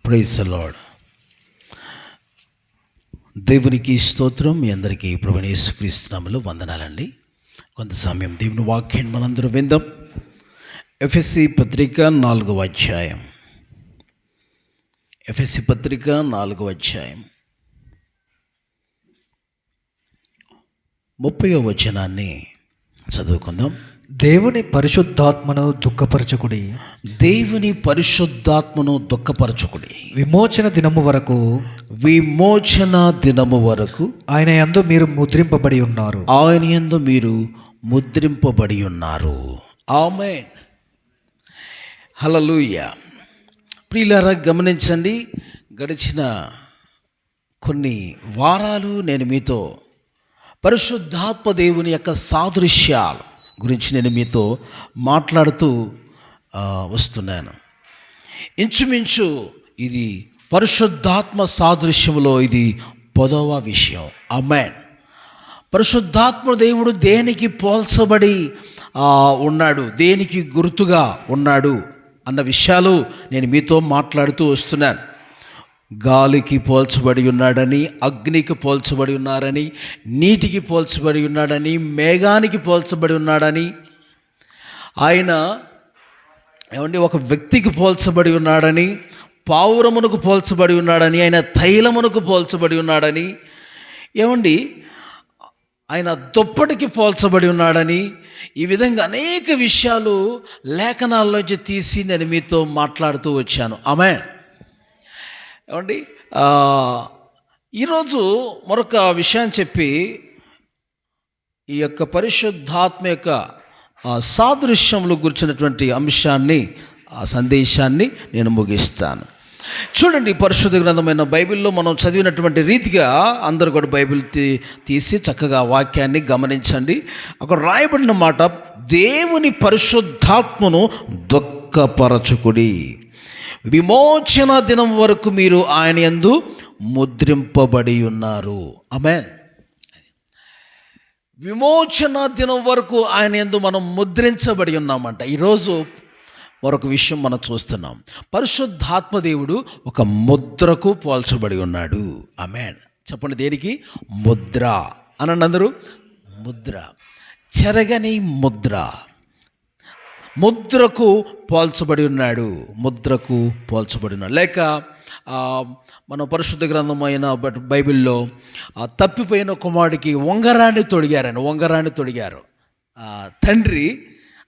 Praise the lord. దేవునికి స్తోత్రం. మీ అందరికీ ప్రభువైన యేసుక్రీస్తు నామములో వందనాలండి. కొంత సమయం దేవుని వాక్యాన్ని మనందరం విందాం. ఎఫెసీ పత్రిక 4వ అధ్యాయం. ఎఫెసీ పత్రిక 4వ అధ్యాయం 30వ వచనాన్ని చదువుకుందాం. దేవుని పరిశుద్ధాత్మను దుఃఖపరచకుడి. దేవుని పరిశుద్ధాత్మను దుఃఖపరచకుడి. విమోచన దినము వరకు ఆయన యందు మీరు ముద్రింపబడి ఉన్నారు. ఆయన యందు మీరు ముద్రింపబడి ఉన్నారు. ఆమేన్. హల్లెలూయా. ప్రియులారా, గమనించండి. గడిచిన కొన్ని వారాలు నేను మీతో పరిశుద్ధాత్మ దేవుని యొక్క సాదృశ్యాలు గురించి నేను మీతో మాట్లాడుతూ వస్తున్నాను. ఇంచుమించు ఇది పరిశుద్ధాత్మ సాదృశ్యంలో ఇది 10వ విషయం. ఆమేన్. పరిశుద్ధాత్మ దేవుడు దేనికి పోల్చబడి ఉన్నాడు, దేనికి గుర్తుగా ఉన్నాడు అన్న విషయాలు నేను మీతో మాట్లాడుతూ వస్తున్నాను. గాలికి పోల్చబడి ఉన్నాడని, అగ్నికి పోల్చబడి ఉన్నారని, నీటికి పోల్చబడి ఉన్నాడని, మేఘానికి పోల్చబడి ఉన్నాడని, ఆయన ఒక వ్యక్తికి పోల్చబడి ఉన్నాడని, పావురమునకు పోల్చబడి ఉన్నాడని, ఆయన తైలమునకు పోల్చబడి ఉన్నాడని, ఆయన దుప్పటికి పోల్చబడి ఉన్నాడని, ఈ విధంగా అనేక విషయాలు లేఖనాల్లోంచి తీసి నేను మీతో మాట్లాడుతూ వచ్చాను. ఆమేన్. ఈరోజు మరొక విషయాన్ని చెప్పి ఈ యొక్క పరిశుద్ధాత్మ యొక్క సాదృశ్యములు గురించినటువంటి అంశాన్ని, ఆ సందేశాన్ని నేను ముగిస్తాను. చూడండి, పరిశుద్ధ గ్రంథమైన బైబిల్లో మనం చదివినటువంటి రీతిగా అందరూ కూడా బైబిల్ తీసి చక్కగా వాక్యాన్ని గమనించండి. అక్కడ రాయబడిన మాట, దేవుని పరిశుద్ధాత్మను దుఃఖపరచుకుడి. విమోచన దినం వరకు మీరు ఆయన యందు ముద్రింపబడి ఉన్నారు. ఆమేన్. విమోచన దినం వరకు ఆయన యందు మనం ముద్రించబడి ఉన్నామంట. ఈరోజు మరొక విషయం మనం చూస్తున్నాం. పరిశుద్ధాత్మ దేవుడు ఒక ముద్రకు పోల్చబడి ఉన్నాడు. ఆమేన్. చెప్పండి, దేనికి? ముద్ర అనండి అందరూ. ముద్ర, చెరగని ముద్ర. ముద్రకు పోల్చబడి ఉన్నాడు. ముద్రకు పోల్చబడి ఉన్నాడు. లేక మన పరిశుద్ధ గ్రంథమైన బైబిల్లో తప్పిపోయిన కుమారుడికి ఉంగరాన్ని తొడిగారు. తండ్రి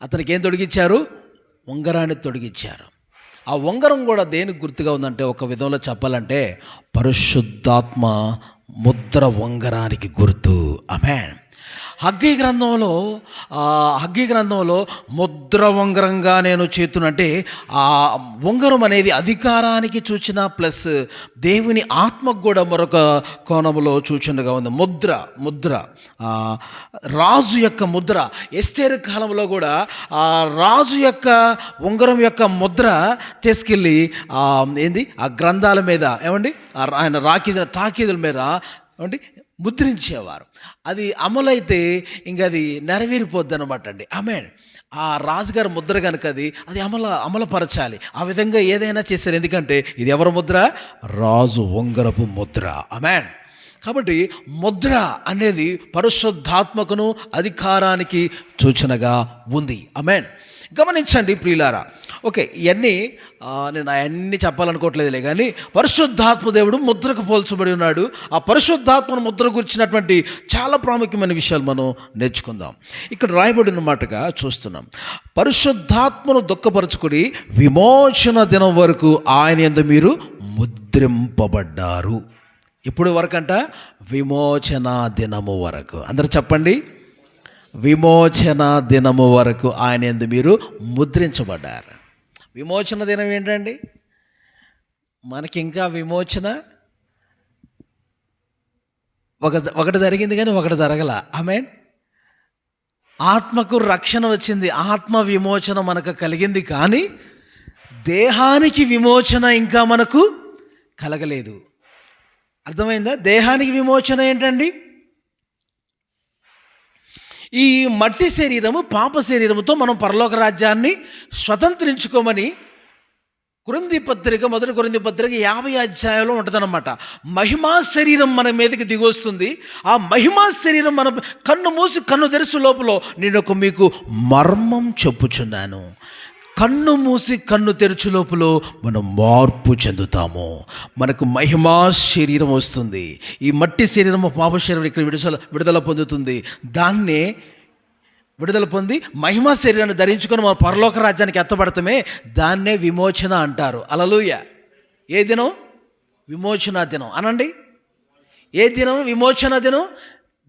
అతనికి ఏం తొడిగించారు? ఉంగరాన్ని తొడిగించారు. ఆ ఉంగరం కూడా దేనికి గుర్తుగా ఉందంటే, ఒక విధంలో చెప్పాలంటే పరిశుద్ధాత్మ ముద్ర ఉంగరానికి గుర్తు. ఆమేన్. హగ్గీ గ్రంథంలో ముద్ర ఉంగరంగా నేను చేతునంటే, ఆ ఉంగరం అనేది అధికారానికి సూచన, ప్లస్ దేవుని ఆత్మకు కూడా మరొక కోణంలో సూచనగా ఉంది. ముద్ర రాజు యొక్క ముద్ర. ఎస్తేరు కాలంలో కూడా ఆ రాజు యొక్క ఉంగరం యొక్క ముద్ర తీసుకెళ్ళి ఆ గ్రంథాల మీద ఆయన రాకిన తాకీదుల మీద ముద్రించేవారు. అది అమలైతే ఇంక అది నెరవేరిపోద్ది అనమాట అండి. ఆమేన్. ఆ రాజుగారి ముద్ర కనుక అది అమలుపరచాలి. ఆ విధంగా ఏదైనా చేశారు. ఎందుకంటే ఇది ఎవరి ముద్ర? రాజు ఉంగరపు ముద్ర. ఆమేన్. కాబట్టి ముద్ర అనేది పరిశుద్ధాత్మకును అధికారానికి సూచనగా ఉంది. ఆమేన్. గమనించండి ప్రియులారా. ఓకే, నేను అవన్నీ చెప్పాలనుకోవట్లేదులే, కానీ పరిశుద్ధాత్మ దేవుడు ముద్రకు పోల్చబడి ఉన్నాడు. ఆ పరిశుద్ధాత్మను ముద్ర గురించినటువంటి చాలా ప్రాముఖ్యమైన విషయాలు మనం నేర్చుకుందాం. ఇక్కడ రాయబడిన మాటగా చూస్తున్నాం, పరిశుద్ధాత్మను దుఃఖపరచుకుని విమోచన దినం వరకు ఆయన యందు మీరు ముద్రింపబడ్డారు. ఎప్పుడు వరకంట? విమోచన దినము వరకు. అందరూ చెప్పండి, విమోచన దినము వరకు ఆయన యందు మీరు ముద్రించబడ్డారు. విమోచన దినం ఏంటండి? మనకి ఇంకా విమోచన ఒకటి జరిగింది కానీ ఒకటి జరగల. ఆమేన్. ఆత్మకు రక్షణ వచ్చింది, ఆత్మ విమోచన మనకు కలిగింది, కానీ దేహానికి విమోచన ఇంకా మనకు కలగలేదు. అర్థమైందా? దేహానికి విమోచన ఏంటండి? ఈ మట్టి శరీరము, పాప శరీరముతో మనం పరలోక రాజ్యాన్ని స్వతంత్రించుకోమని మొదటి కొరింథీ పత్రిక 50 అధ్యాయంలో ఉంటుందన్నమాట. మహిమా శరీరం మన మీదకి దిగొస్తుంది. ఆ మహిమా శరీరం మన కన్ను మూసి కన్ను తెరుసు లోపల నేను మీకు మర్మం చెప్పుచున్నాను. కన్ను మూసి కన్ను తెరుచు లోపల మనం మార్పు చెందుతాము. మనకు మహిమా శరీరం వస్తుంది. ఈ మట్టి శరీరం పాప శరీరం ఇక్కడ విడుదల పొందుతుంది. దాన్నే విడుదల పొంది మహిమా శరీరాన్ని ధరించుకొని మన పరలోక రాజ్యానికి ఎత్తబడతామే, దాన్నే విమోచన అంటారు. హల్లెలూయా. ఏ దినం? విమోచన దినం అనండి. ఏ దినం? విమోచన దినం.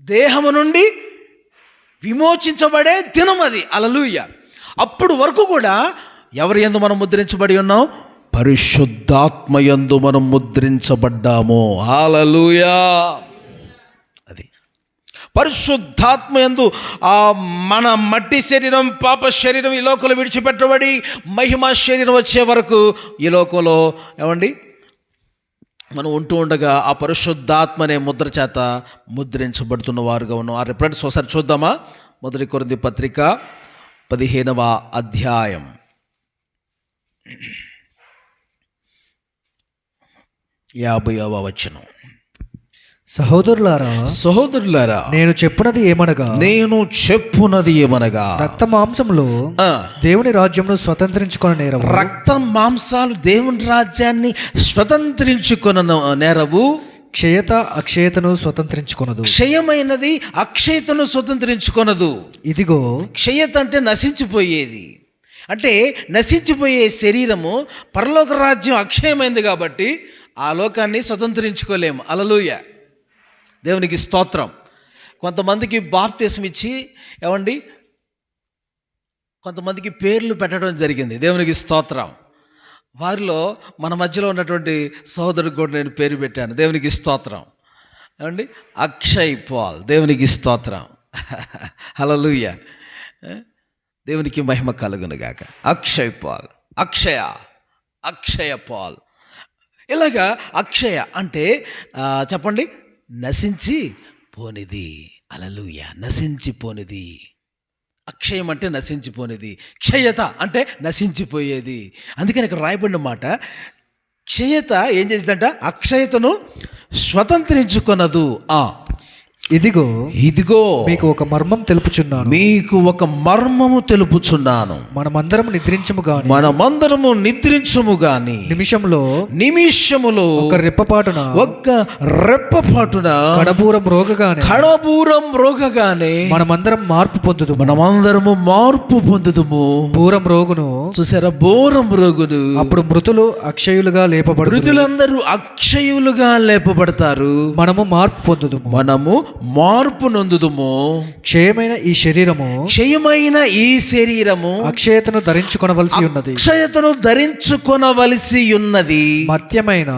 దేహము నుండి విమోచించబడే దినం అది. హల్లెలూయా. అప్పుడు వరకు కూడా ఎవరి యందు మనం ముద్రించబడి ఉన్నాం? పరిశుద్ధాత్మ యందు మనం ముద్రించబడ్డాము. హల్లెలూయా. అది పరిశుద్ధాత్మ యందు మన మట్టి శరీరం పాప శరీరం ఈ లోకంలో విడిచిపెట్టబడి మహిమా శరీరం వచ్చే వరకు ఈ లోకంలో ఏమండి మనం ఉంటూ ఉండగా ఆ పరిశుద్ధాత్మ అనే ముద్ర చేత ముద్రించబడుతున్న వారుగా ఉన్నాం. ఆ రిఫరెన్స్ ఒకసారి చూద్దామా? మొదటి కొరింథీ పత్రిక 15వ అధ్యాయం 50వ వచనం. సహోదరులారా నేను చెప్పునది ఏమనగా రక్త మాంసములు దేవుని రాజ్యమును స్వతంత్రించుకొన నేరవు. రక్త మాంసాలు దేవుని రాజ్యాన్ని స్వతంత్రించుకొన నేరవు. క్షయత అక్షయతను స్వతంత్రించుకొనదు. క్షయమైనది అక్షయతను స్వతంత్రించుకొనదు. ఇదిగో క్షయత అంటే నశించిపోయేది. అంటే నశించిపోయే శరీరము. పరలోక రాజ్యం అక్షయమైంది కాబట్టి ఆ లోకాన్ని స్వతంత్రించుకోలేము. హల్లెలూయా. దేవునికి స్తోత్రం. కొంతమందికి బాప్తిస్మం ఇచ్చి ఏమండి కొంతమందికి పేర్లు పెట్టడం జరిగింది. దేవునికి స్తోత్రం. వారిలో మన మధ్యలో ఉన్నటువంటి సహోదరుడికి కూడా నేను పేరు పెట్టాను. దేవునికి స్తోత్రం. ఏమండి అక్షయ్ పాల్. దేవునికి స్తోత్రం. హల్లెలూయా. దేవునికి మహిమ కలుగునుగాక. అక్షయ్ పాల్, అక్షయ పాల్. ఇలాగా అక్షయ అంటే చెప్పండి, నశించి పోనిది. హల్లెలూయా. నశించిపోనిది. అక్షయం అంటే నశించిపోనిది. క్షయత అంటే నశించిపోయేది. అందుకని ఇక్కడ రాయబడిన మాట, క్షయత ఏం చేసిందంట? అక్షయతను స్వతంత్రించుకొనదు. ఇదిగో మీకు ఒక మర్మం తెలుపుచున్నాను. మనమందరము నిద్రించము గాని నిమిషములో ఒక రెప్పపాటున కడబూరం రోగగానే మనమందరం మార్పు పొందుదుము. పూరం రోగును చూసారా? బోరం రోగును. అప్పుడు మృతులు అక్షయులుగా లేపబడు. మృతులందరూ అక్షయులుగా లేపబడతారు. మనము మార్పు నొందుదుము. క్షయమైన ఈ శరీరము అక్షయతను ధరించుకొనవలసి ఉన్నది. మర్త్యమైన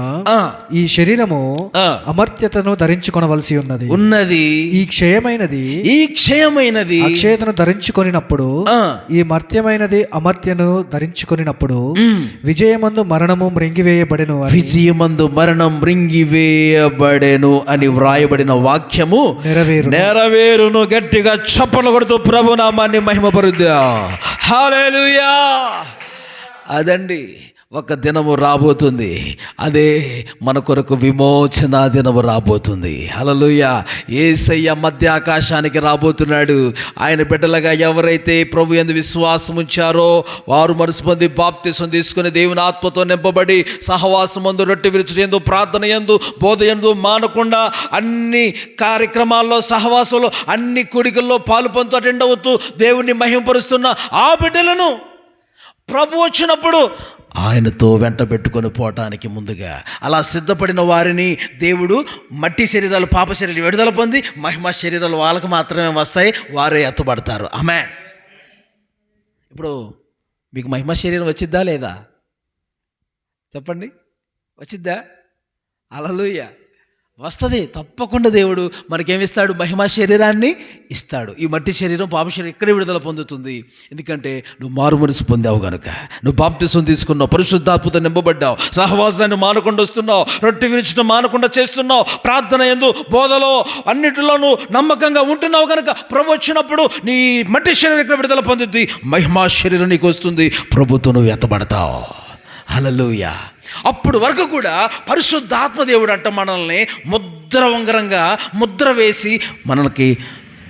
ఈ శరీరము అమర్త్యతను ధరించుకొనవలసి ఉన్నది. ఈ క్షయమైనది అక్షయతను ధరించుకొనినప్పుడు, ఈ మర్త్యమైనది అమర్త్యను ధరించుకొనినప్పుడు విజయమందు మరణం మృంగివేయబడెను అని వ్రాయబడిన వాక్యము నెరవేరును. గట్టిగా చప్పట్లు కొడుతూ ప్రభు నామాన్ని మహిమపరుద్దా. హల్లెలూయా. అదండి ఒక దినము రాబోతుంది. అదే మన కొరకు విమోచన దినము రాబోతుంది. హల్లెలూయా. యేసయ్య మధ్య ఆకాశానికి రాబోతున్నాడు. ఆయన బిడ్డలుగా ఎవరైతే ప్రభు యందు విశ్వాసం ఉంచారో వారు మనసు పొంది బాప్తిసం తీసుకుని దేవుని ఆత్మతో నింపబడి సహవాసం యందు, రొట్టె విరుచుట యందు, ప్రార్థన యందు, బోధ యందు మానకుండా అన్ని కార్యక్రమాల్లో, సహవాసంలో, అన్ని కూడికల్లో పాలు పొందుతూ అటెండ్ అవుతూ దేవుణ్ణి మహిమపరుస్తున్న ఆ బిడ్డలను ప్రభు వచ్చినప్పుడు ఆయనతో వెంట పెట్టుకొని పోవటానికి ముందుగా అలా సిద్ధపడిన వారిని దేవుడు మట్టి శరీరాలు, పాప శరీరాలు విడుదల పొంది మహిమ శరీరాలు వాళ్ళకు మాత్రమే వస్తాయి. వారే ఎత్తబడతారు. ఆమేన్. ఇప్పుడు మీకు మహిమ శరీరం వచ్చిద్దా లేదా? చెప్పండి, వచ్చిద్దా? హల్లెలూయా. వస్తుంది తప్పకుండా. దేవుడు మనకేమిస్తాడు? మహిమా శరీరాన్ని ఇస్తాడు. ఈ మట్టి శరీరం, పాప శరీరం ఇక్కడే విడుదల పొందుతుంది. ఎందుకంటే నువ్వు మారు మనసు పొందావు కనుక. నువ్వు బాప్తిసం తీసుకున్నావు, పరిశుద్ధాత్మతో నింపబడ్డావు, సహవాసాన్ని మానకుండా వస్తున్నావు, రొట్టె విరుచుట మానకుండా చేస్తున్నావు, ప్రార్థన యందు, బోధలో అన్నిటిలోనూ నమ్మకంగా ఉంటున్నావు కనుక ప్రభు వచ్చినప్పుడు నీ మట్టి శరీరం ఇక్కడ విడుదల పొందుద్ది. మహిమా శరీరం నీకు వస్తుంది. ప్రభుతో నువ్వు ఎత్తబడతావు. హల్లెలూయా. అప్పుడు వరకు కూడా పరిశుద్ధాత్మ దేవుడు అంట మనల్ని ముద్ర ఉంగరంగా ముద్ర వేసి మనకి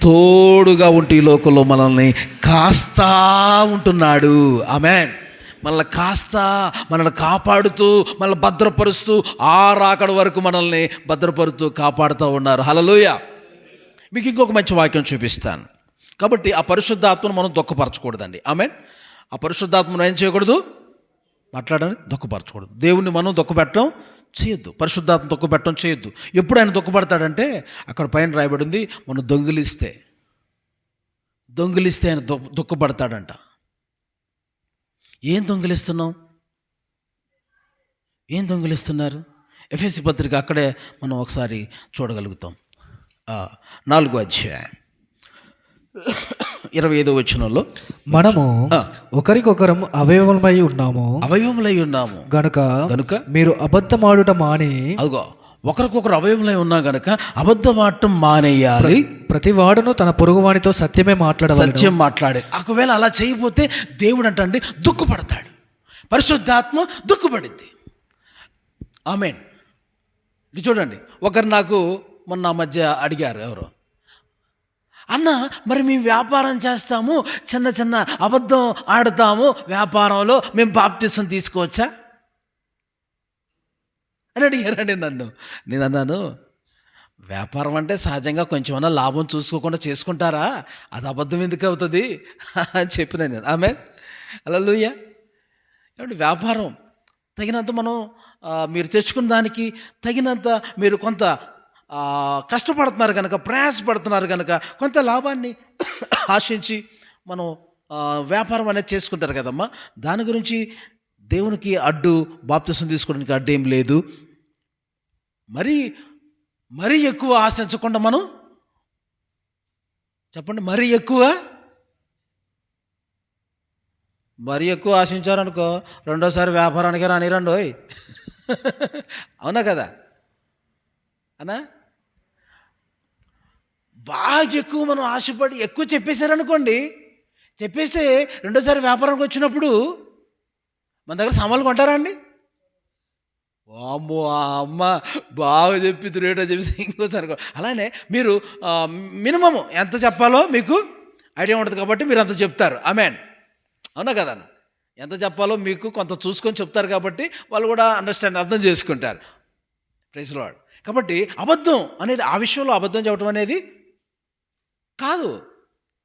తోడుగా ఉంటే ఈ లోకంలో మనల్ని కాస్తా ఉంటున్నాడు. ఆమేన్. మనల్ని కాస్తా, మనల్ని కాపాడుతూ, మనల్ని భద్రపరుస్తూ ఆ రాకడ వరకు మనల్ని భద్రపరుస్తూ కాపాడుతూ ఉన్నారు. హల్లెలూయా. మీకు ఇంకొక మంచి వాక్యం చూపిస్తాను. కాబట్టి ఆ పరిశుద్ధాత్మను మనం దుఃఖపరచకూడదండి. ఆమేన్. ఆ పరిశుద్ధాత్మను ఏం చేయకూడదు? మాట్లాడని దుఃఖపరచకూడదు. దేవుణ్ణి మనం దుఃఖపెట్టడం చేయొద్దు. పరిశుద్ధాత్మ దుఃఖపెట్టడం చేయొద్దు. ఎప్పుడు ఆయన దుఃఖపడతాడంటే అక్కడ పైన రాయబడింది, మనం దొంగిలిస్తే ఆయన దుఃఖపడతాడంట. ఏం దొంగిలిస్తున్నారు? ఎఫెసీ పత్రిక అక్కడే మనం ఒకసారి చూడగలుగుతాం. 4వ అధ్యాయం 25వ వచనంలో, మనము ఒకరికొకరం అవయవములై ఉన్నాము గనుక మీరు అబద్ధమాడుట మాని, అదిగో ఒకరికొకరు అవయవములై ఉన్నా గనుక అబద్ధమాడటం మానేయాలి. ప్రతివాడును తన పొరుగువానితో సత్యం మాట్లాడే. ఒకవేళ అలా చేయకపోతే దేవుడు అంటండి దుఃఖపడతాడు. పరిశుద్ధాత్మ దుఃఖపడిద్ది. ఆమేన్. ఇది చూడండి, ఒకరు నాకు మొన్న మధ్య అడిగారు, ఎవరు అన్న, మరి మేము వ్యాపారం చేస్తాము, చిన్న చిన్న అబద్ధం ఆడుతాము, వ్యాపారంలో మేము బాప్తిసం తీసుకోవచ్చా అని అడిగారండి నన్ను. నేను అన్నాను, వ్యాపారం అంటే సహజంగా కొంచెమన్నా లాభం చూసుకోకుండా చేసుకుంటారా, అది అబద్ధం ఎందుకు అవుతుంది అని చెప్పిన నేను. ఆమేన్. హల్లెలూయా. ఏమంటే వ్యాపారం తగినంత మనం మీరు తెచ్చుకున్న దానికి తగినంత మీరు కొంత కష్టపడుతున్నారు కనుక, ప్రయాసపడుతున్నారు కనుక కొంత లాభాన్ని ఆశించి మనం వ్యాపారం అనేది చేసుకుంటారు కదమ్మా. దాని గురించి దేవునికి అడ్డు, బాప్తిసం తీసుకోవడానికి అడ్డు ఏం లేదు. మరీ ఎక్కువ ఆశించకుండా మనం చెప్పండి, మరీ ఎక్కువ ఆశించారనుకో రెండోసారి వ్యాపారానికి రానిరండోయ్. అవునా కదా అన్నా? బాగా ఎక్కువ మనం ఆశపడి ఎక్కువ చెప్పేశారనుకోండి, చెప్పేస్తే రెండోసారి వ్యాపారానికి వచ్చినప్పుడు మన దగ్గర సామాన్లు కొంటారా అండి? అమ్మో, ఆ అమ్మ బాగా చెప్పి రేటో చెప్పేసి ఇంకోసారి. అలానే మీరు మినిమము ఎంత చెప్పాలో మీకు ఐడియా ఉంటుంది కాబట్టి మీరు అంత చెప్తారు. ఆమేన్. అవునా కదా అన్న? ఎంత చెప్పాలో మీకు కొంత చూసుకొని చెప్తారు కాబట్టి వాళ్ళు కూడా అర్థం చేసుకుంటారు. Praise Lord. కాబట్టి అబద్ధం అనేది, ఆ విషయంలో అబద్ధం చెప్పడం అనేది కాదు.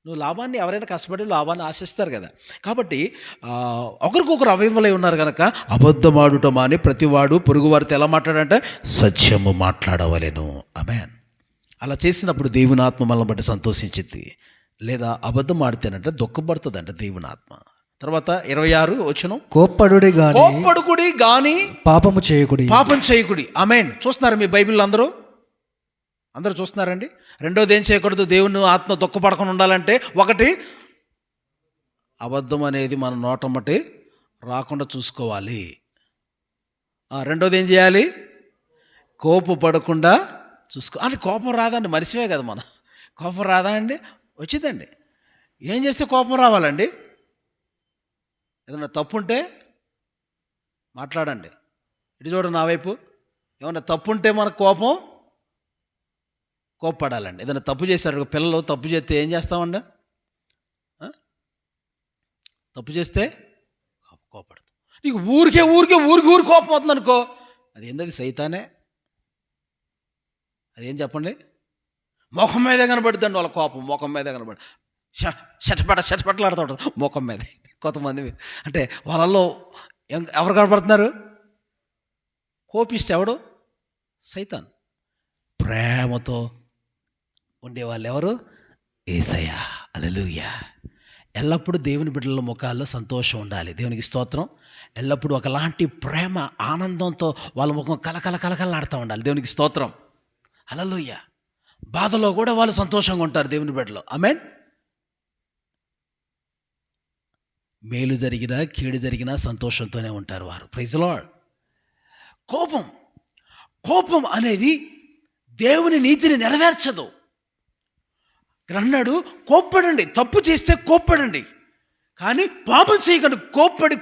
నువ్వు లాభాన్ని, ఎవరైనా కష్టపడి లాభాన్ని ఆశిస్తారు కదా. కాబట్టి ఒకరికొకరు అవయవములై ఉన్నారు కనుక అబద్ధమాడుట మాని ప్రతివాడు పొరుగువారితో ఎలా మాట్లాడంటే సత్యము మాట్లాడవలెను. ఆమేన్. అలా చేసినప్పుడు దేవుని ఆత్మ మనల్ని బట్టి సంతోషించింది. లేదా అబద్ధం ఆడితేనంటే దుఃఖపడుతుందంట దేవుని ఆత్మ. తర్వాత 26 వచనం, కోప్పడుడి గాని పాపం చేయకుడి. ఆమేన్. చూస్తున్నారు మీ బైబిల్ అందరూ చూస్తున్నారండి? రెండోది ఏం చేయకూడదు? దేవుని ఆత్మ దుఃఖపడకుండా ఉండాలంటే, ఒకటి అబద్ధం అనేది మన నోటమ్మటి రాకుండా చూసుకోవాలి. రెండోది ఏం చేయాలి? కోపపడకుండా అంటే కోపం రాదండి, మనిషివే కదా మనం. కోపం రాదా అండి? వచ్చిందండి. ఏం చేస్తే కోపం రావాలండి? ఏదన్నా తప్పుంటే మాట్లాడండి. ఇటు చూడండి నా వైపు. ఏమన్నా తప్పుంటే మనకు కోప్పడాలండి. ఏదైనా తప్పు చేశారు, పిల్లలు తప్పు చేస్తే ఏం చేస్తామండి? తప్పు చేస్తే కోపడతాం. నీకు ఊరికే కోపం అవుతుంది అనుకో, అది ఏంటది? సైతానే. అదేం చెప్పండి? ముఖం మీదే కనబడుతుందండి వాళ్ళ కోపం. ముఖం మీదే కనబడి షటపట్లాడుతూ ఉంటుంది ముఖం మీద. కొంతమంది అంటే వాళ్ళల్లో ఎవరు కనబడుతున్నారు? కోపిస్తే ఎవడు? సైతాన్. ప్రేమతో ఉండేవాళ్ళు ఎవరు? యేసయ్య. హల్లెలూయా. ఎల్లప్పుడూ దేవుని బిడ్డల ముఖాల్లో సంతోషం ఉండాలి. దేవునికి స్తోత్రం. ఎల్లప్పుడూ ఒకలాంటి ప్రేమ, ఆనందంతో వాళ్ళ ముఖం కలకలలాడుతూ ఉండాలి. దేవునికి స్తోత్రం. హల్లెలూయా. బాధలో కూడా వాళ్ళు సంతోషంగా ఉంటారు దేవుని బిడ్డలో. ఆమేన్. మేలు జరిగినా కీడు జరిగినా సంతోషంతోనే ఉంటారు వారు. Praise Lord. కోపం అనేది దేవుని నీతిని నెరవేర్చదు. ఇక్కడ అన్నాడు కోప్పడండి, తప్పు చేస్తే కోప్పడండి. కానీ పాపం చేయకండి, కోప్పడి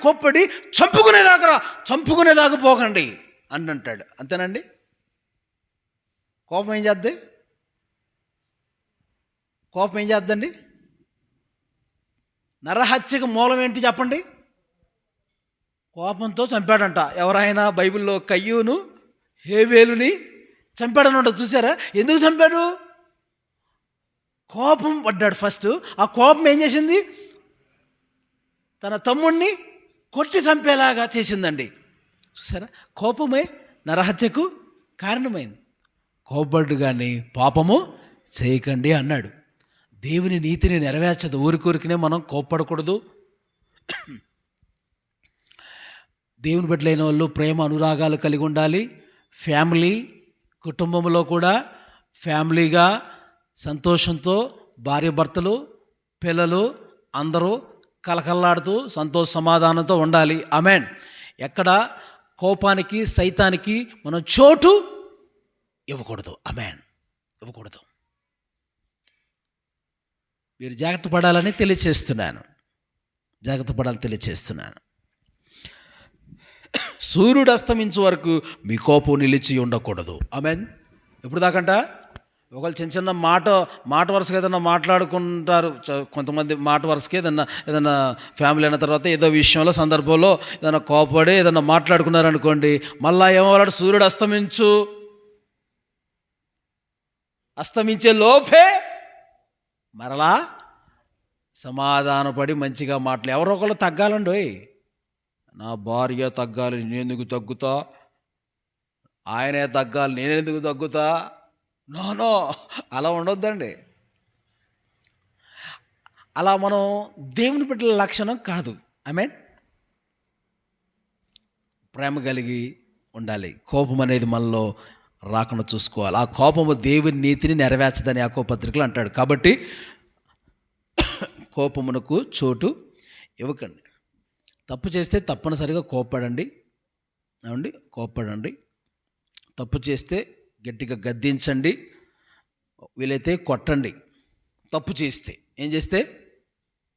చంపుకునేదాకా పోకండి అని అంటాడు. అంతేనండి? కోపం ఏం చేద్ది? కోపం ఏం చేద్దండి? నరహత్యకు మూలం ఏంటి చెప్పండి? కోపంతో చంపాడంట. ఎవరైనా బైబిల్లో కయ్యూను హేబేలుని చంపాడనమాట. చూసారా? ఎందుకు చంపాడు? కోపం పడ్డాడు ఫస్ట్. ఆ కోపం ఏం చేసింది? తన తమ్ముడిని కొట్టి చంపేలాగా చేసిందండి. చూసారా? కోపమే నరహత్యకు కారణమైంది. కోపడ్డు కానీ పాపము చేయకండి అన్నాడు. దేవుని నీతిని నెరవేర్చదు. ఊరికూరికినే మనం కోప్పడకూడదు. దేవుని బిడ్డలైన వాళ్ళు ప్రేమ అనురాగాలు కలిగి ఉండాలి. ఫ్యామిలీ, కుటుంబంలో కూడా ఫ్యామిలీగా సంతోషంతో భార్యాభర్తలు, పిల్లలు అందరూ కలకల్లాడుతూ సంతోష సమాధానంతో ఉండాలి. ఆమేన్. ఎక్కడ కోపానికి, సైతానికి మనం చోటు ఇవ్వకూడదు. ఆమేన్. ఇవ్వకూడదు. మీరు జాగ్రత్త పడాలని తెలియచేస్తున్నాను. సూర్యుడు అస్తమించే వరకు మీ కోపం నిలిచి ఉండకూడదు. ఆమేన్. ఎప్పుడు దాకంట? ఒకళ్ళు చిన్న మాట వరుసగా ఏదన్నా మాట్లాడుకుంటారు. కొంతమంది మాట వరుసకి ఏదన్నా ఫ్యామిలీ అయిన తర్వాత ఏదో విషయంలో సందర్భంలో ఏదైనా కోపడి ఏదన్నా మాట్లాడుకున్నారనుకోండి, మళ్ళా ఏమో సూర్యుడు అస్తమించే లోపే మరలా సమాధానపడి మంచిగా ఎవరో ఒకళ్ళు తగ్గాలండి. నా భార్య తగ్గాలి, నేనెందుకు తగ్గుతా? ఆయనే తగ్గాలి, నేనెందుకు తగ్గుతా? నో, అలా ఉండొద్దండి. అలా మనం దేవుని బిడ్డల లక్షణం కాదు. ఆమేన్. ప్రేమ కలిగి ఉండాలి. కోపం అనేది మనలో రాకుండా చూసుకోవాలి. ఆ కోపము దేవుని నీతిని నెరవేర్చదని యాకోబు పత్రికలో అంటాడు. కాబట్టి కోపమునకు చోటు ఇవ్వకండి. తప్పు చేస్తే తప్పనిసరిగా కోప్పడండి. తప్పు చేస్తే గట్టిగా గద్దించండి, వీలైతే కొట్టండి. తప్పు చేస్తే ఏం చేస్తే?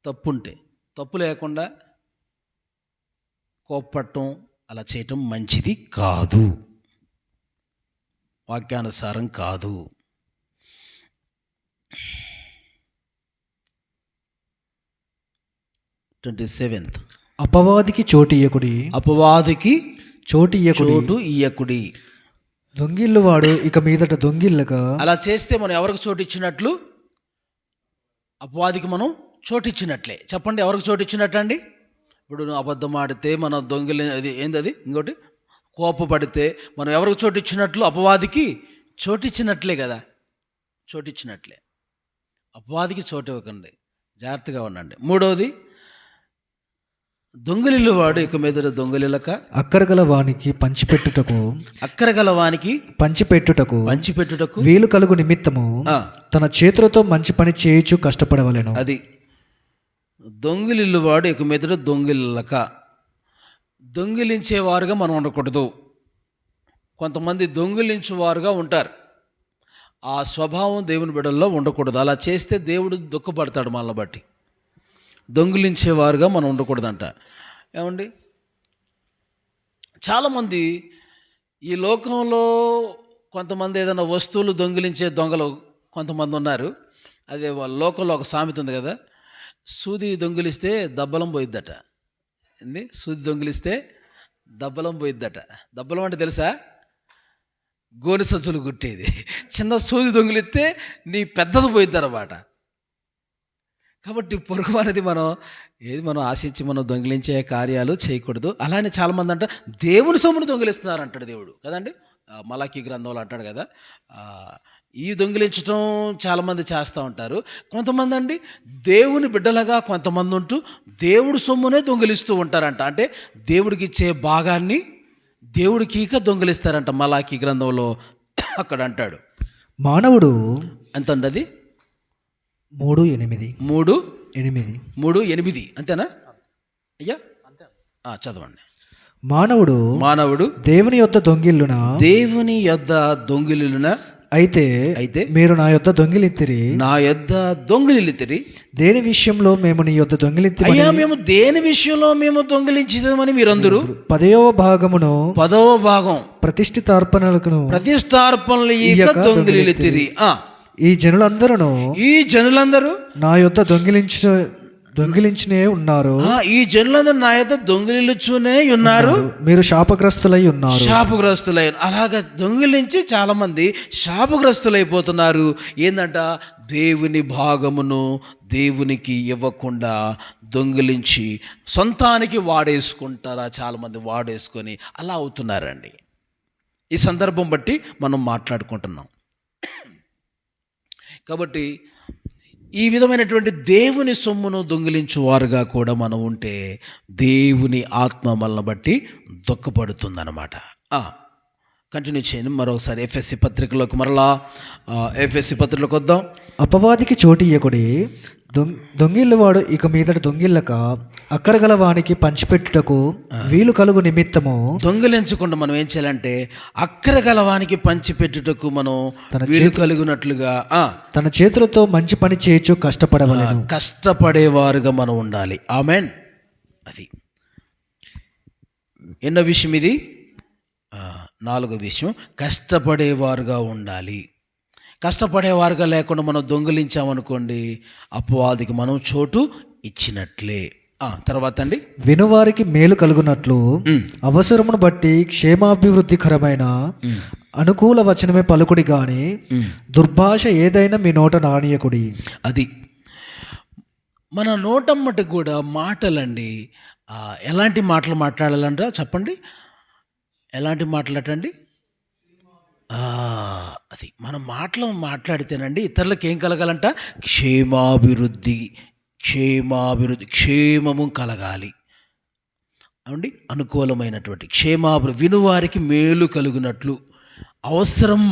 తప్పుంటే. తప్పు లేకుండా కోప్పటం అలా చేయటం మంచిది కాదు, వాక్యానుసారం కాదు. 27th. అపవాదికి చోటు ఇయ్యకుడి. దొంగిల్లు వాడు ఇక మీదట దొంగిల్లక. అలా చేస్తే మనం ఎవరికి చోటు ఇచ్చినట్లు? అపవాదికి మనం చోటు ఇచ్చినట్లే. చెప్పండి, ఎవరికి చోటు ఇచ్చినట్టు అండి? ఇప్పుడు నువ్వు అబద్ధం ఆడితే మన దొంగిలి ఏందది? ఇంకోటి కోపపడితే మనం ఎవరికి చోటు ఇచ్చినట్లు? అపవాదికి చోటు ఇచ్చినట్లే కదా. చోటు ఇచ్చినట్లే. అపవాదికి చోటు ఇవ్వకండి, జాగ్రత్తగా ఉండండి. 3వది, దొంగిలిల్లు వాడు ఇక మీద దొంగిలిలక. అక్కరగల వానికి పంచిపెట్టుటకు వీలు కలుగు నిమిత్తము తన చేతులతో మంచి పని చేయుచు కష్టపడవలెను. అది దొంగిలిల్లు వాడు ఇక మీద దొంగిలిలక. దొంగిలించేవారుగా మనం ఉండకూడదు. కొంతమంది దొంగిలించేవారుగా ఉంటారు. ఆ స్వభావం దేవుని బిడ్డల్లో ఉండకూడదు. అలా చేస్తే దేవుడు దుఃఖపడతాడు మనల్ని బట్టి. దొంగిలించేవారుగా మనం ఉండకూడదంట. ఏమండి, చాలామంది ఈ లోకంలో కొంతమంది ఏదైనా వస్తువులు దొంగిలించే దొంగలు కొంతమంది ఉన్నారు. అదే వాళ్ళ లోకంలో ఒక సామెత ఉంది కదా, సూది దొంగిలిస్తే దబ్బలం పోయిద్దట. ఏంది? సూది దొంగిలిస్తే దబ్బలం పోయిద్దట. దబ్బలం అంటే తెలుసా? గోనె సంచులు గుట్టేది. చిన్న సూది దొంగిలిస్తే నీ పెద్దది పోయిద్దన్నమాట. కాబట్టి పొరుగు అనేది మనం ఆశించి మనం దొంగిలించే కార్యాలు చేయకూడదు. అలానే చాలామంది అంట దేవుని సొమ్మును దొంగిలిస్తున్నారు అంటాడు దేవుడు కదండి. మలాకీ గ్రంథంలో అంటాడు కదా, ఈ దొంగిలించడం చాలామంది చేస్తూ ఉంటారు. కొంతమంది అండి దేవుని బిడ్డలుగా కొంతమంది ఉంటూ దేవుడి సొమ్మునే దొంగిలిస్తూ ఉంటారంట. అంటే దేవుడికి ఇచ్చే భాగాన్ని దేవుడికి ఇక దొంగిలిస్తారంట. మలాకీ గ్రంథంలో అక్కడ అంటాడు. మానవుడు ఎంత అండి? అది 3:8 అంతేనా అయ్యా? చదవండి. మానవుడు దేవుని యొద్ద దొంగిల్లున అయితే అయితే మీరు నా యొద్ద దొంగిలింతిరి. నా యొద్ద దొంగిలితిరి. దేని విషయంలో మేము నీ యొద్ద దొంగిలింతి? అయ్యా, మేము దేని విషయంలో మేము దొంగిలించిదామని మీరందరూ 10వ భాగమును 10వ భాగం ప్రతిష్ఠితార్పణలకు ప్రతిష్టార్పణలు ఇక దొంగిలితిరి. ఈ జనులందరూ ఈ జనులందరూ నా యొద్ద దొంగిలించునే ఉన్నారు. ఈ జనులందరూ నా యొద్ద దొంగిలించునే ఉన్నారు. మీరు శాపగ్రస్తులై ఉన్నారు. శాపగ్రస్తులై అలాగా దొంగిలించి చాలా మంది శాపగ్రస్తులైపోతున్నారు. ఏందంట, దేవుని భాగమును దేవునికి ఇవ్వకుండా దొంగిలించి సొంతానికి వాడేసుకుంటారా? చాలా మంది వాడేసుకొని అలా అవుతున్నారండి. ఈ సందర్భం బట్టి మనం మాట్లాడుకుంటున్నాం. కాబట్టి ఈ విధమైనటువంటి దేవుని సొమ్మును దొంగిలించువారుగా కూడా మనం ఉంటే దేవుని ఆత్మ మనల్ని బట్టి దుఃఖపడుతుందన్నమాట. కంటిన్యూ చేయండి మరొకసారి. ఎఫ్ఎస్సి పత్రికలోకి మరలా ఎఫ్ఎస్సి పత్రికలోకి వద్దాం. అపవాదికి చోటు ఇయ్యకుడి, దొంగిల్లవాడు ఇక మీదట దొంగిల్లక అక్కరగల వానికి పంచిపెట్టుటకు వీలు కలుగు నిమిత్తము. దొంగిలించకుండా మనం ఏం చేయాలంటే అక్కరగల వానికి పంచిపెట్టుటకు మనం వీలు కలుగునట్లుగా తన చేతులతో మంచి పని చేయొచ్చు కష్టపడవలెను. కష్టపడేవారుగా మనం ఉండాలి. ఆమెన్. అది ఎన్నో విషయం ఇది? 4వ విషయం, కష్టపడేవారుగా ఉండాలి. కష్టపడేవారుగా లేకుండా మనం దొంగిలించామనుకోండి, అపవాదికి మనం చోటు ఇచ్చినట్లే. తర్వాత అండి, వినువారికి మేలు కలుగునట్లు అవసరమును బట్టి క్షేమాభివృద్ధికరమైన అనుకూల వచనమే పలుకుడి గాని దుర్భాష ఏదైనా మీ నోట నానీయకుడి. అది మన నోటమ్మటి కూడా మాటలండి. ఎలాంటి మాటలు మాట్లాడాలంట చెప్పండి? ఎలాంటి మాట్లాడండి? అది మన మాటలు మాట్లాడితేనండి ఇతరులకు ఏం కలగాలంట? క్షేమాభివృద్ధి, క్షేమము కలగాలి అండి. అనుకూలమైనటువంటి క్షేమాభివృద్ధి, వినువారికి మేలు కలుగునట్లు అవసరం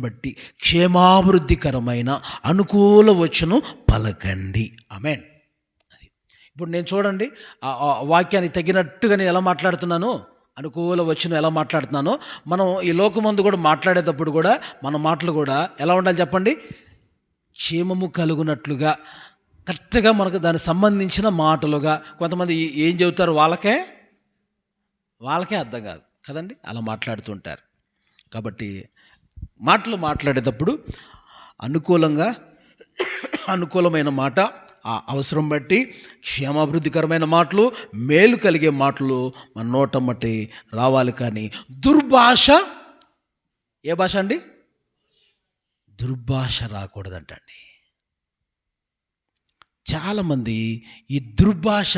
బట్టి క్షేమాభివృద్ధికరమైన అనుకూల వచనం పలకండి. ఆమేన్. అది ఇప్పుడు నేను చూడండి, వాక్యానికి తగినట్టుగా నేను ఎలా మాట్లాడుతున్నాను, అనుకూల వచనం ఎలా మాట్లాడుతున్నానో, మనం ఈ లోకమందు కూడా మాట్లాడేటప్పుడు కూడా మన మాటలు కూడా ఎలా ఉండాలి చెప్పండి? క్షేమము కలుగునట్లుగా కరెక్ట్గా మనకు దానికి సంబంధించిన మాటలుగా. కొంతమంది ఏం చెబుతారు వాళ్ళకే అర్థం కాదు కదండి, అలా మాట్లాడుతుంటారు. కాబట్టి మాటలు మాట్లాడేటప్పుడు అనుకూలమైన మాట, అవసరం బట్టి క్షేమాభివృద్ధికరమైన మాటలు, మేలు కలిగే మాటలు మన నోటమ్మటి రావాలి. కానీ దుర్భాష, ఏ భాష అండి? దుర్భాష రాకూడదంటండి. చాలామంది ఈ దుర్భాష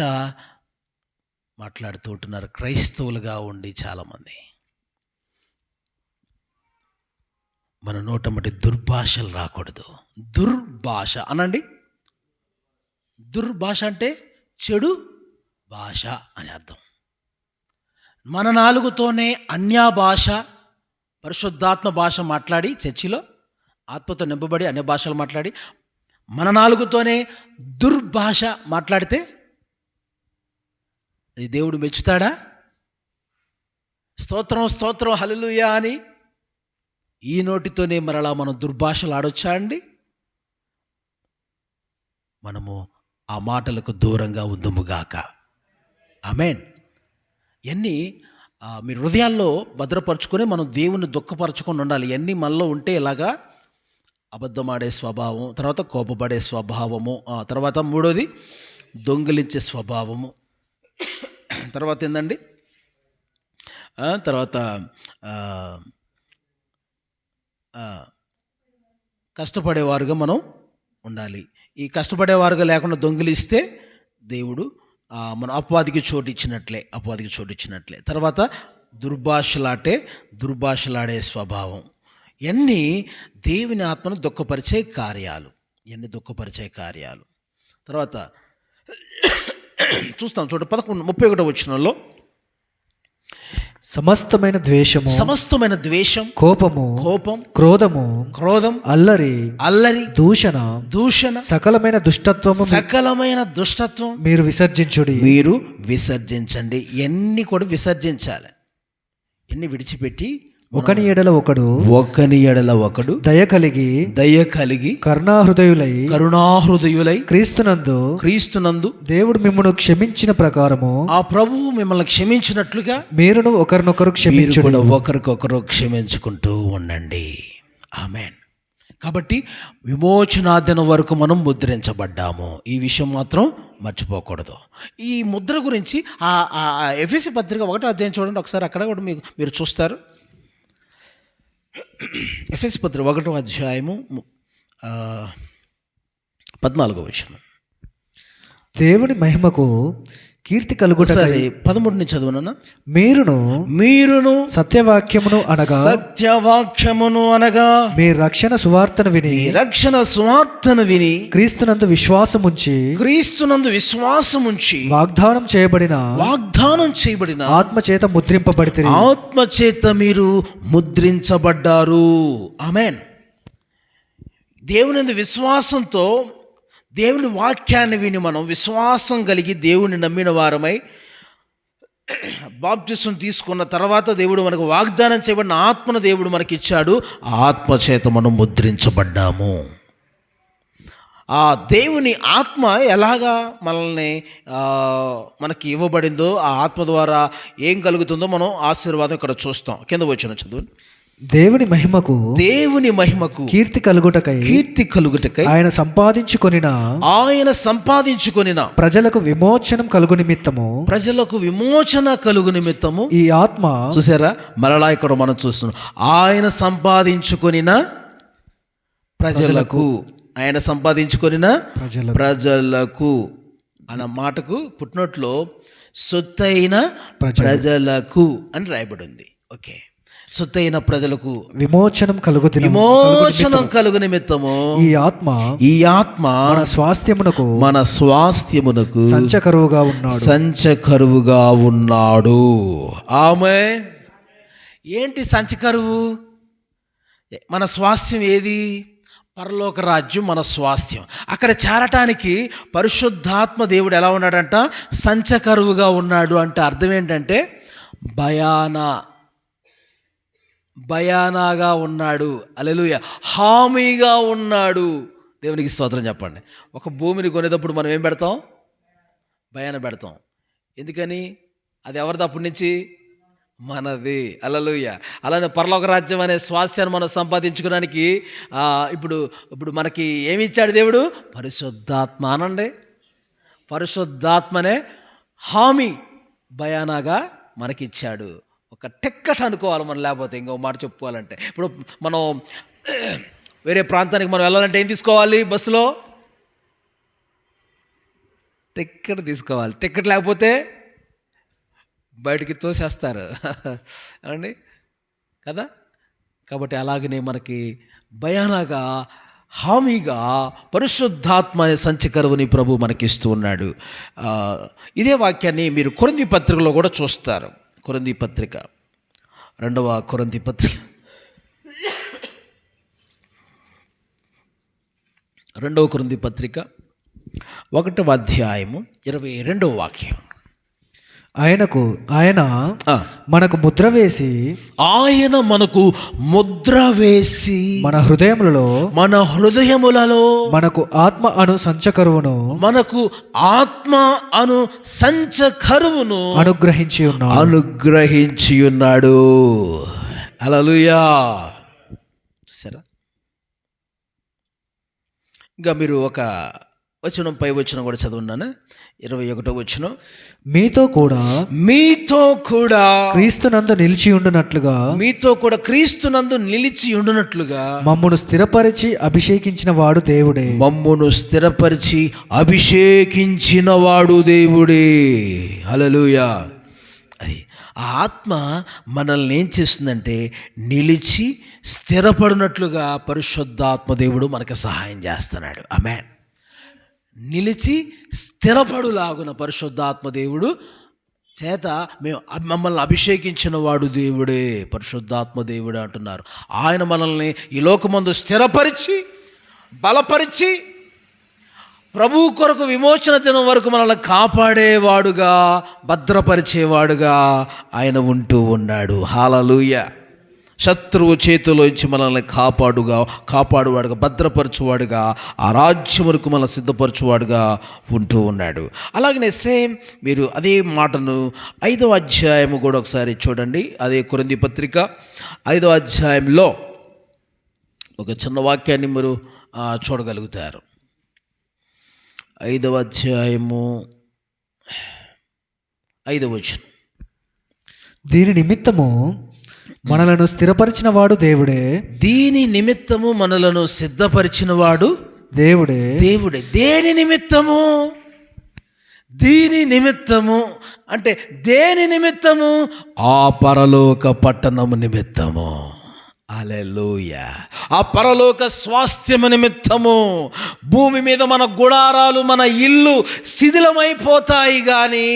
మాట్లాడుతూ ఉంటున్నారు, క్రైస్తవులుగా ఉండి. చాలామంది మన నోటమ్మటి దుర్భాషలు రాకూడదు. దుర్భాష అనండి. దుర్భాష అంటే చెడు భాష అని అర్థం. మన నాలుగుతోనే అన్య భాష, పరిశుద్ధాత్మ భాష మాట్లాడి, చర్చిలో ఆత్మతో నింపబడి అన్య భాషలు మాట్లాడి మన నాలుగుతోనే దుర్భాష మాట్లాడితే అది దేవుడు మెచ్చుతాడా? స్తోత్రం హల్లెలూయా అని ఈ నోటితోనే మరలా మనం దుర్భాషలు ఆడొచ్చా అండి? మనము ఆ మాటలకు దూరంగా ఉందుముగాక. ఆమేన్. ఇవన్నీ మీ హృదయాల్లో భద్రపరుచుకొని మనం దేవుని దుఃఖపరచుకొని ఉండాలి. ఇవన్నీ మనలో ఉంటే ఇలాగా అబద్ధమాడే స్వభావం, తర్వాత కోపపడే స్వభావము, తర్వాత 3వది దొంగిలించే స్వభావము, తర్వాత ఏందండి, తర్వాత కష్టపడేవారుగా మనం ఉండాలి. ఈ కష్టపడేవారుగా లేకుండా దొంగిలిస్తే దేవుడు మన అపవాదికి చోటు ఇచ్చినట్లే. తర్వాత దుర్భాషలాడే స్వభావం, ఇవన్నీ దేవుని ఆత్మను దుఃఖపరిచే కార్యాలు. తర్వాత చూస్తాం చూడండి 31 వచనంలో, సమస్తమైన ద్వేషం, కోపం, క్రోధం, అల్లరి, దూషణ, సకలమైన దుష్టత్వం మీరు విసర్జించండి. ఇవన్నీ కూడా విసర్జించాలి. ఇవన్నీ విడిచిపెట్టి ఒకని ఎడల ఒకడు ఒకని ఎడల ఒకడు దయ కలిగి కరుణాహృదయులై క్రీస్తునందు దేవుడు మిమ్మల్ని క్షమించిన ప్రకారము ఆ ప్రభువు మిమ్మల్ని క్షమించినట్లుగా మీరును ఒకరినొకరు మీరు కూడా ఒకరికొకరు క్షమించుకుంటూ ఉండండి. ఆమేన్. కాబట్టి విమోచనా దినం వరకు మనం ముద్రించబడ్డాము. ఈ విషయం మాత్రం మర్చిపోకూడదు. ఈ ముద్ర గురించి ఆ ఎఫెసీ పత్రిక 1వ అధ్యాయం చూడండి ఒకసారి, అక్కడ కూడా మీరు చూస్తారు. ఎఫెసీ పత్రిక 1వ అధ్యాయము 14వ వచనం. దేవుని మహిమకు కీర్తి కలుగుటకై 13 నుంచి చదువునన్నా. మీరును సత్యవాక్యమును అనగా మీ రక్షణ సువార్తను విని క్రీస్తునందు విశ్వాసముంచి వాగ్దానం చేయబడిన ఆత్మచేత మీరు ముద్రించబడ్డారు. ఆమేన్. దేవుని విశ్వాసంతో దేవుని వాక్యాన్ని విని మనం విశ్వాసం కలిగి దేవుని నమ్మిన వారమై బాప్టిజం తీసుకున్న తర్వాత దేవుడు మనకు వాగ్దానం చేయబడిన ఆత్మను దేవుడు మనకి ఇచ్చాడు. ఆ ఆత్మ చేత మనం ముద్రించబడ్డాము. ఆ దేవుని ఆత్మ ఎలాగా మనకి ఇవ్వబడిందో, ఆ ఆత్మ ద్వారా ఏం కలుగుతుందో మనం ఆశీర్వాదం ఇక్కడ చూస్తాం. కింద వచ్చిన చదువు. దేవుని మహిమకు కీర్తి కలుగుటకై ఆయన సంపాదించుకొనిన ప్రజలకు విమోచన కలుగు నిమిత్తము ఈ ఆత్మ. చూసారా, మరలా ఇక్కడ మనం చూస్తున్నాం. ఆయన సంపాదించుకొనిన ప్రజలకు అన్న మాటకు పుట్టినట్లో సొత్తైన ప్రజలకు అని రాయబడి ఉంది. ఓకే, సొత్తైన ప్రజలకు విమోచనం కలుగు నిమిత్తము ఈ ఆత్మ మన స్వాస్థ్యమునకు సంచకరువుగా ఉన్నాడు. ఆమేన్. ఏంటి సంచకరువు? మన స్వాస్థ్యం ఏది? పరలోక రాజ్యం మన స్వాస్థ్యం. అక్కడ చేరటానికి పరిశుద్ధాత్మ దేవుడు ఎలా ఉన్నాడంట? సంచకరువుగా ఉన్నాడు. అంటే అర్థం ఏంటంటే భయానాగా ఉన్నాడు. హల్లెలూయా. హామీగా ఉన్నాడు. దేవునికి స్తోత్రం చెప్పండి. ఒక భూమిని కొనేటప్పుడు మనం ఏం పెడతాం? భయాన పెడతాం. ఎందుకని? అది ఎవరిది? అప్పటి నుంచి మనది. హల్లెలూయా. అలానే పరలోక రాజ్యం అనే స్వాస్థ్యాన్ని మనం సంపాదించుకోవడానికి ఇప్పుడు మనకి ఏమి ఇచ్చాడు దేవుడు? పరిశుద్ధాత్మ. అనండి, పరిశుద్ధాత్మనే హామీ భయానాగా మనకిచ్చాడు. ఒక టిక్కెట్ అనుకోవాలి మనం, లేకపోతే ఇంకో మాట చెప్పుకోవాలంటే, ఇప్పుడు మనం వేరే ప్రాంతానికి మనం వెళ్ళాలంటే ఏం తీసుకోవాలి? బస్సులో టిక్కెట్ తీసుకోవాలి. టిక్కెట్ లేకపోతే బయటికి తోసేస్తారు అండి కదా. కాబట్టి అలాగనే మనకి భయానగా హామీగా పరిశుద్ధాత్మ సంచకరువుని ప్రభు మనకిస్తూ ఉన్నాడు. ఇదే వాక్యాన్ని మీరు కొరింథీ పత్రికలో కూడా చూస్తారు. కొరింథీ పత్రిక 2వ కొరింథీ పత్రిక 2వ కొరింథీ పత్రిక 1వ అధ్యాయము 22వ వాక్యం. ఆయన మనకు ముద్ర వేసి మన హృదయములలో మనకు ఆత్మ అను సంచకరువును అనుగ్రహించి ఉన్నాడు. హల్లెలూయా. సరే, ఇంకా మీరు ఒక వచనం, పై వచనం కూడా చదువున్నాను. 21వ వచనం. మీతో కూడా క్రీస్తునందు నిలిచి ఉండునట్లుగా మమ్మును స్థిరపరిచి అభిషేకించిన వాడు దేవుడే. హల్లెలూయా. ఆ ఆత్మ మనల్ని ఏం చేస్తుందంటే నిలిచి స్థిరపడినట్లుగా పరిశుద్ధాత్మ దేవుడు మనకు సహాయం చేస్తున్నాడు. ఆమేన్. నిలిచి స్థిరపడులాగున పరిశుద్ధాత్మ దేవుడు చేత మమ్మల్ని అభిషేకించిన వాడు దేవుడే. పరిశుద్ధాత్మ దేవుడే అంటున్నారు. ఆయన మనల్ని ఈ లోకమందు స్థిరపరిచి బలపరిచి ప్రభువు కొరకు విమోచన దినం వరకు మనల్ని కాపాడేవాడుగా, భద్రపరిచేవాడుగా ఆయన ఉంటూ ఉన్నాడు. హల్లెలూయా. శత్రువు చేతిలోంచి మనల్ని కాపాడువాడుగా భద్రపరచువాడుగా ఆ రాజ్యం వరకు మనల్ని సిద్ధపరచువాడుగా ఉంటూ ఉన్నాడు. అలాగనే సేమ్ మీరు అదే మాటను 5వ అధ్యాయము కూడా ఒకసారి చూడండి. అదే కొరింథీ పత్రిక 5వ అధ్యాయంలో ఒక చిన్న వాక్యాన్ని మీరు చూడగలుగుతారు. 5వ అధ్యాయము 5వ వచనం. దీని నిమిత్తము మనలను స్థిరపరిచిన వాడు దేవుడే. దీని నిమిత్తము మనలను సిద్ధపరిచిన వాడు దేవుడే. దేని నిమిత్తము? దీని నిమిత్తము అంటే దేని నిమిత్తము? ఆ పరలోక పట్టణము నిమిత్తము. హల్లెలూయా. ఆ పరలోక స్వాస్థ్యము నిమిత్తము. భూమి మీద మన గుడారాలు, మన ఇల్లు శిథిలమైపోతాయి, కానీ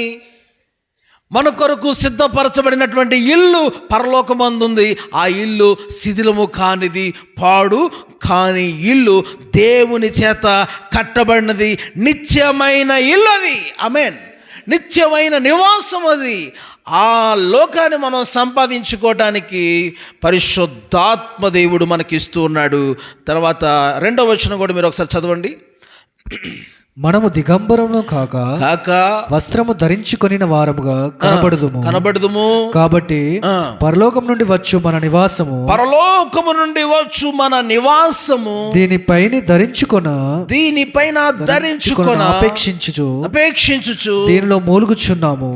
మన కొరకు సిద్ధపరచబడినటువంటి ఇల్లు పరలోకమందుంది. ఆ ఇల్లు శిథిలము కానిది, పాడు కాని ఇల్లు, దేవుని చేత కట్టబడినది, నిత్యమైన ఇల్లు అది. ఆమేన్. నిత్యమైన నివాసం అది. ఆ లోకాన్ని మనం సంపాదించుకోవటానికి పరిశుద్ధాత్మ దేవుడు మనకిస్తూ ఉన్నాడు. తర్వాత 2వ వచనం కూడా మీరు ఒకసారి చదవండి. మనము దిగంబరము కాక వస్త్రము ధరించుకొనిన వారముగా కనబడుదుము. కాబట్టి పరలోకం నుండి వచ్చు మన నివాసము దీనిపైన ధరించుకొన అపేక్షించుచు దీనిలో మూలుగుచున్నాము.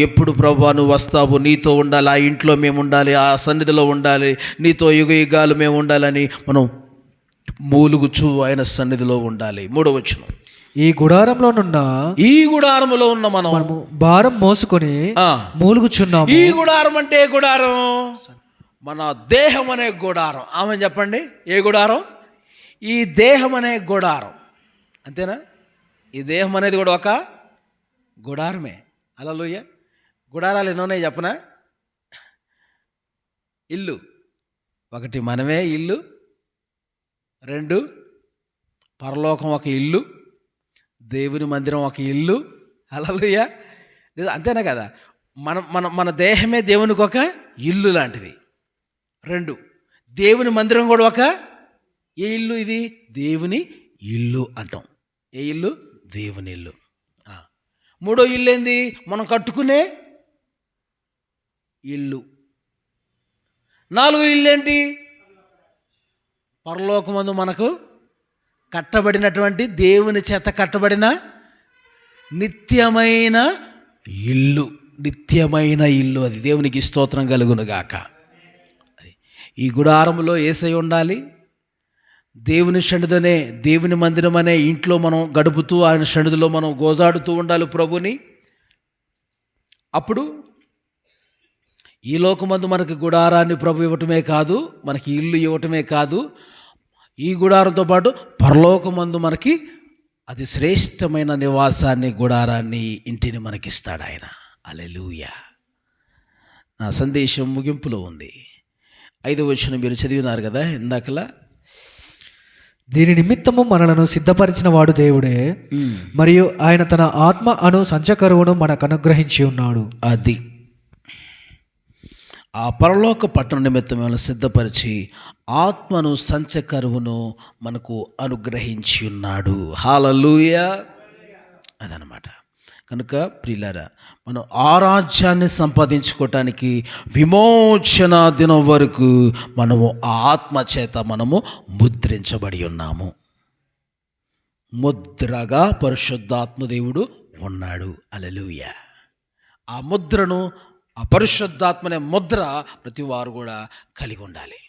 ఎప్పుడు ప్రభువా నువ్వు వస్తావు, నీతో ఉండాలి, ఆ ఇంట్లో మేము ఉండాలి, ఆ సన్నిధిలో ఉండాలి, నీతో యుగ యుగాలు మేము ఉండాలని మనం మూలుగుచు ఆయన సన్నిధిలో ఉండాలి. 3వ వచనం. ఈ గుడారంలో ఉన్న మనము భారం మోసుకొని మూలుగుచున్నాము. ఈ గుడారం అంటే ఏ గుడారం? మన దేహం అనే గుడారం. ఆమె చెప్పండి, ఏ గుడారం? ఈ దేహం అనే గుడారం. అంతేనా? ఈ దేహం అనేది కూడా ఒక గుడారమే. హల్లెలూయా. గుడారాలు ఎన్నోన్నాయి చెప్పనా? ఇల్లు. 1 మనమే ఇల్లు, 2 పరలోకం ఒక ఇల్లు, దేవుని మందిరం ఒక ఇల్లు. హల్లెలూయా. లేదా? అంతేనా కదా? మన దేహమే దేవునికి ఒక ఇల్లు లాంటిది. 2 దేవుని మందిరం కూడా ఒక ఏ ఇల్లు? ఇది దేవుని ఇల్లు అంటాం. ఏ ఇల్లు? దేవుని ఇల్లు. 3వ ఇల్లు ఏంది? మనం కట్టుకునే ఇల్లు. 4వ ఇల్లు ఏంటి? పరలోకమందు మనకు కట్టబడినటువంటి, దేవుని చేత కట్టబడిన నిత్యమైన ఇల్లు. నిత్యమైన ఇల్లు అది. దేవునికి స్తోత్రం కలుగునుగాక. ఈ గుడారంలో యేసయ్య ఉండాలి. దేవుని సన్నిధినే, దేవుని మందిరం అనే ఇంట్లో మనం గడుపుతూ ఆయన సన్నిధిలో మనం గోజాడుతూ ఉండాలి ప్రభుని. అప్పుడు ఈ లోకమందు మనకి గుడారాన్ని ప్రభు ఇవ్వటమే కాదు, మనకి ఇల్లు ఇవ్వటమే కాదు, ఈ గుడారంతో పాటు పరలోకమందు మనకి అతి శ్రేష్టమైన నివాసాన్ని, గుడారాన్ని, ఇంటిని మనకిస్తాడు ఆయన. హల్లెలూయా. నా సందేశం ముగింపులో ఉంది. 5వ వచనం మీరు చదివినారు కదా ఇందాకలా. దీని నిమిత్తము మనలను సిద్ధపరిచిన వాడు దేవుడే, మరియు ఆయన తన ఆత్మ అను సంచకరువును మనకు అనుగ్రహించి ఉన్నాడు. అది ఆ పరలోక పట్టణ నిమిత్తం మనల్ని సిద్ధపరిచి ఆత్మను సంచకరువును మనకు అనుగ్రహించి ఉన్నాడు. హల్లెలూయా. అదనమాట. కనుక ప్రియులారా, మనం ఆ రాజ్యాన్ని సంపాదించుకోవటానికి విమోచన దినం వరకు మనము ఆ ఆత్మ చేత మనము ముద్రించబడి ఉన్నాము. ముద్రగా పరిశుద్ధాత్మ దేవుడు ఉన్నాడు. హల్లెలూయా. ఆ ముద్రను, ఆ పరిశుద్ధాత్మనే ముద్ర ప్రతి వారు కూడా కలిగి ఉండాలి.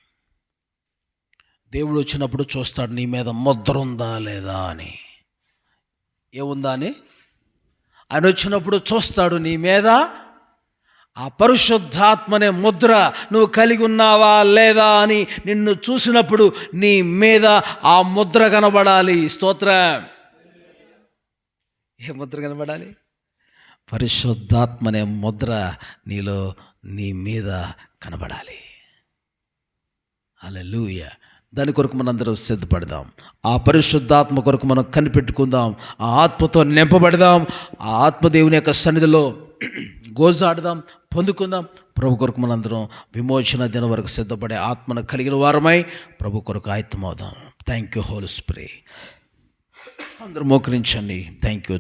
దేవుడు వచ్చినప్పుడు చూస్తాడు నీ మీద ముద్ర ఉందా లేదా అని. ఏముందా అని ఆయన వచ్చినప్పుడు చూస్తాడు నీ మీద ఆ పరిశుద్ధాత్మనే ముద్ర నువ్వు కలిగి ఉన్నావా లేదా అని. నిన్ను చూసినప్పుడు నీ మీద ఆ ముద్ర కనబడాలి. స్తోత్రం. ఏ ముద్ర కనబడాలి? పరిశుద్ధాత్మనే ముద్ర నీలో, నీ మీద కనబడాలి. హల్లెలూయా. దాని కొరకు మనందరం సిద్ధపడదాం. ఆ పరిశుద్ధాత్మ కొరకు మనం కనిపెట్టుకుందాం. ఆ ఆత్మతో నింపబడదాం. ఆ ఆత్మదేవుని యొక్క సన్నిధిలో గోజాడదాం, పొందుకుందాం. ప్రభు కొరకు మనందరం విమోచన దినం వరకు సిద్ధపడే ఆత్మను కలిగిన వారమై ప్రభు కొరకు ఆయుత్తమవుదాం. Thank you holy spirit. అందరూ మోకరించండి. Thank you.